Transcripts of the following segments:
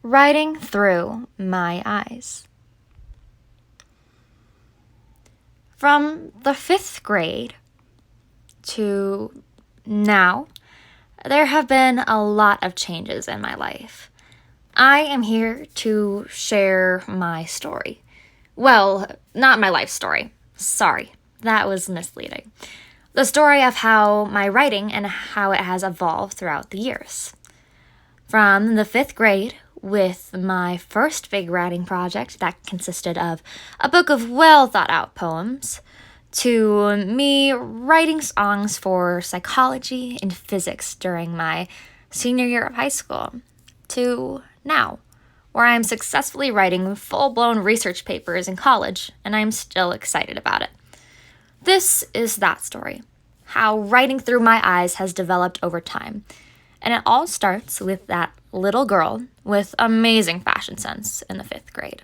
Writing through my eyes. From the 5th grade to now, there have been a lot of changes in my life. I am here to share my story. Well, not my life story. Sorry, that was misleading. The story of how my writing and how it has evolved throughout the years. From the 5th grade, with my first big writing project that consisted of a book of well thought out poems, to me writing songs for psychology and physics during my senior year of high school, to now, where I am successfully writing full-blown research papers in college, and I am still excited about it. This is that story, how writing through my eyes has developed over time. And it all starts with that little girl with amazing fashion sense in the 5th grade.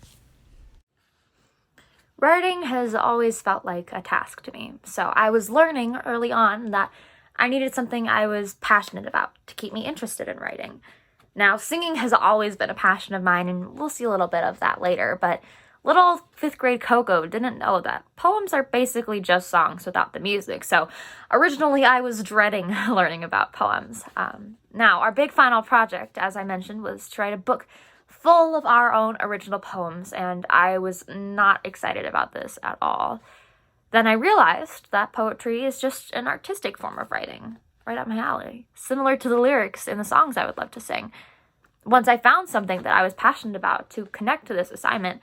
Writing has always felt like a task to me, so I was learning early on that I needed something I was passionate about to keep me interested in writing. Now, singing has always been a passion of mine, and we'll see a little bit of that later, but little 5th grade Coco didn't know that poems are basically just songs without the music, so originally I was dreading learning about poems. Now, our big final project, as I mentioned, was to write a book full of our own original poems, and I was not excited about this at all. Then I realized that poetry is just an artistic form of writing, right up my alley, similar to the lyrics in the songs I would love to sing. Once I found something that I was passionate about to connect to this assignment,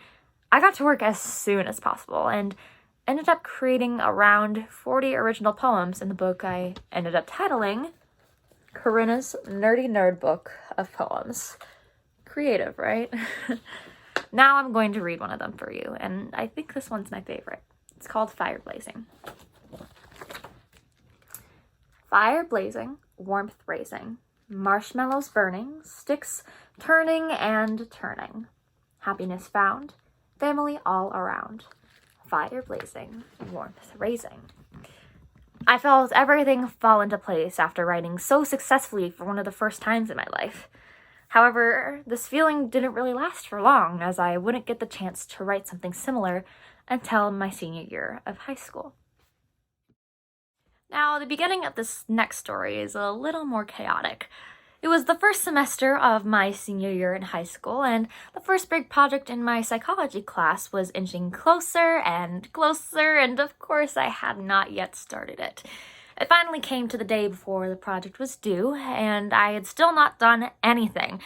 I got to work as soon as possible and ended up creating around 40 original poems in the book I ended up titling Corinna's Nerdy Nerd Book of Poems. Creative, right? Now I'm going to read one of them for you, and I think this one's my favorite. It's called Fire Blazing. Fire blazing, warmth raising, marshmallows burning, sticks turning and turning. Happiness found, family all around. Fire blazing, warmth raising. I felt everything fall into place after writing so successfully for one of the first times in my life. However, this feeling didn't really last for long, as I wouldn't get the chance to write something similar until my senior year of high school. Now, the beginning of this next story is a little more chaotic. It was the first semester of my senior year in high school, and the first big project in my psychology class was inching closer and closer, and of course I had not yet started it. It finally came to the day before the project was due, and I had still not done anything.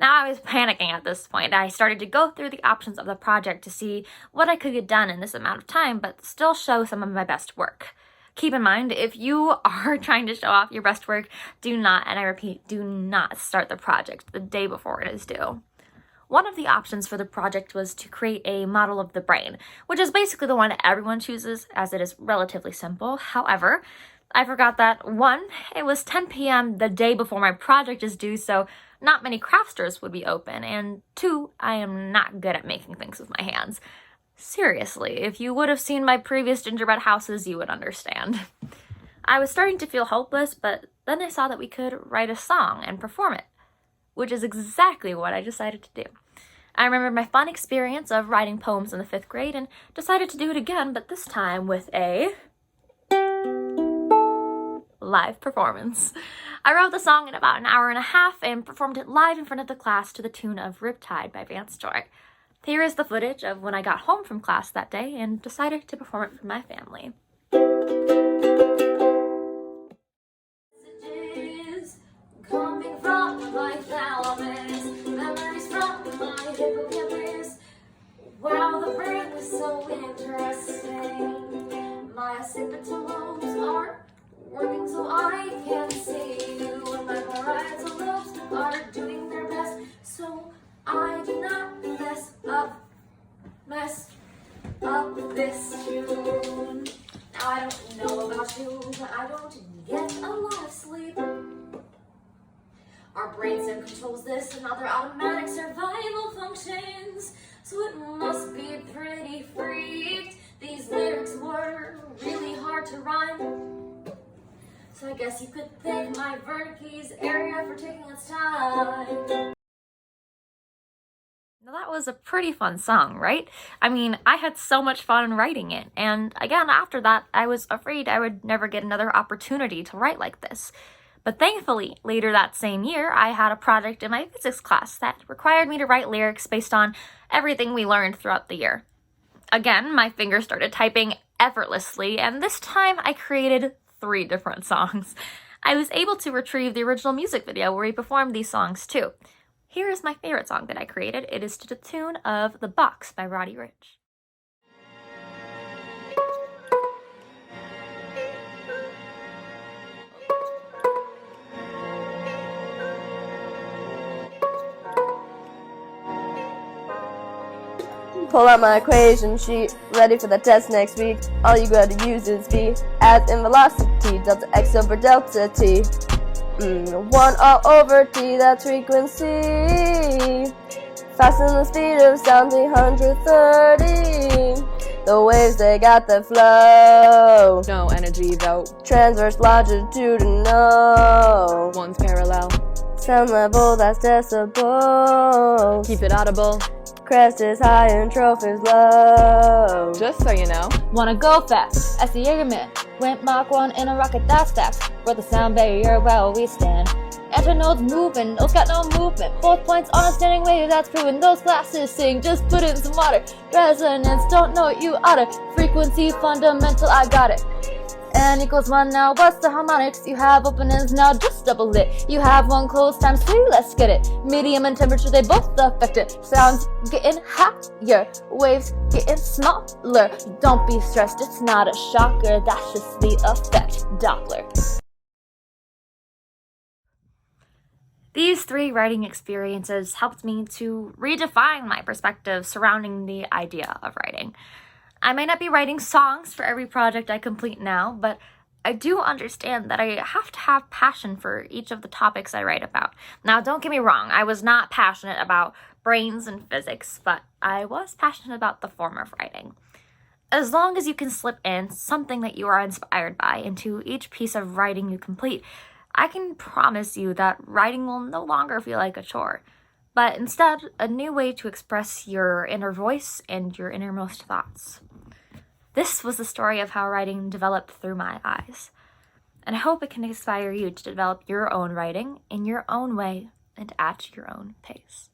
Now I was panicking at this point. I started to go through the options of the project to see what I could get done in this amount of time, but still show some of my best work. Keep in mind, if you are trying to show off your best work, do not, and I repeat, do not start the project the day before it is due. One of the options for the project was to create a model of the brain, which is basically the one everyone chooses as it is relatively simple. However, I forgot that 1, it was 10 p.m. the day before my project is due, so not many craft stores would be open, and 2, I am not good at making things with my hands. Seriously, if you would have seen my previous gingerbread houses, you would understand. I was starting to feel hopeless, but then I saw that we could write a song and perform it, which is exactly what I decided to do. I remembered my fun experience of writing poems in the 5th grade and decided to do it again, but this time with a live performance. I wrote the song in about an hour and a half and performed it live in front of the class to the tune of Riptide by Vance Joy. Here is the footage of when I got home from class that day and decided to perform it for my family. Messages coming from my thalamus, memories from my hippocampus. Wow, the brain is so interesting. My occipital lobes are working so I can see you, and my parietal lobes are doing their best so I do not mess up this tune. Now I don't know about you, but I don't get a lot of sleep. Our brainstem controls this and other automatic survival functions, so it must be pretty freaked. These lyrics were really hard to rhyme, so I guess you could thank my Wernicke's area for taking its time. was a pretty fun song, right? I mean, I had so much fun writing it, and again, after that, I was afraid I would never get another opportunity to write like this. But thankfully, later that same year, I had a project in my physics class that required me to write lyrics based on everything we learned throughout the year. Again, my fingers started typing effortlessly, and this time I created 3 different songs. I was able to retrieve the original music video where we performed these songs too. Here is my favorite song that I created. It is to the tune of The Box by WRIT. Pull out my equation sheet, ready for the test next week. All you gotta use is v, as in velocity, delta x over delta t. 1 all over t, that's frequency. Fasten the speed of sound 330. The waves, they got the flow. No energy though. Transverse longitudinal. One's parallel. Sound level, that's decibels. Keep it audible. Crest is high and troph is low. Just so you know. Wanna go fast, as the Jägerman went Mach 1 in a rocket that's fast. We're the sound barrier while we stand. Antinodes moving, notes got no movement. Both points on a standing wave, that's proven. Those glasses sing, just put in some water. Resonance, don't know what you oughta. Frequency fundamental, I got it. N equals 1 now, what's the harmonics? You have open ends now, just double it. You have 1 closed times 3, let's get it. Medium and temperature, they both affect it. Sounds getting higher, waves getting smaller. Don't be stressed, it's not a shocker, that's just the effect, Doppler. These 3 writing experiences helped me to redefine my perspective surrounding the idea of writing. I may not be writing songs for every project I complete now, but I do understand that I have to have passion for each of the topics I write about. Now, don't get me wrong, I was not passionate about brains and physics, but I was passionate about the form of writing. As long as you can slip in something that you are inspired by into each piece of writing you complete, I can promise you that writing will no longer feel like a chore, but instead a new way to express your inner voice and your innermost thoughts. This was the story of how writing developed through my eyes, and I hope it can inspire you to develop your own writing in your own way and at your own pace.